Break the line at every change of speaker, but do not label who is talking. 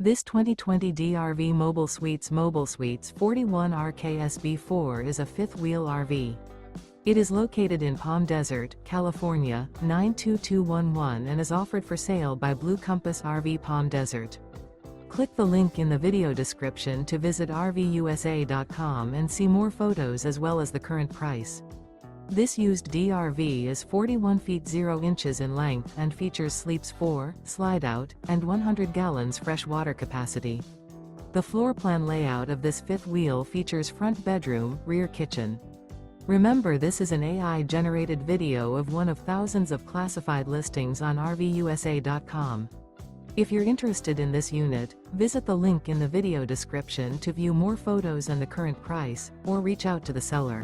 This 2020 DRV Mobile Suites 41 RKSB4 is a fifth-wheel RV. It is located in Palm Desert, California, 92211 and is offered for sale by Blue Compass RV Palm Desert. Click the link in the video description to visit RVUSA.com and see more photos as well as the current price. This used DRV is 41 feet 0 inches in length and features sleeps 4, Slideout, and 100 gallons fresh water capacity. The floor plan layout of this fifth wheel features front bedroom, rear kitchen. Remember, this is an AI-generated video of one of thousands of classified listings on RVUSA.com. If you're interested in this unit, visit the link in the video description to view more photos and the current price, or reach out to the seller.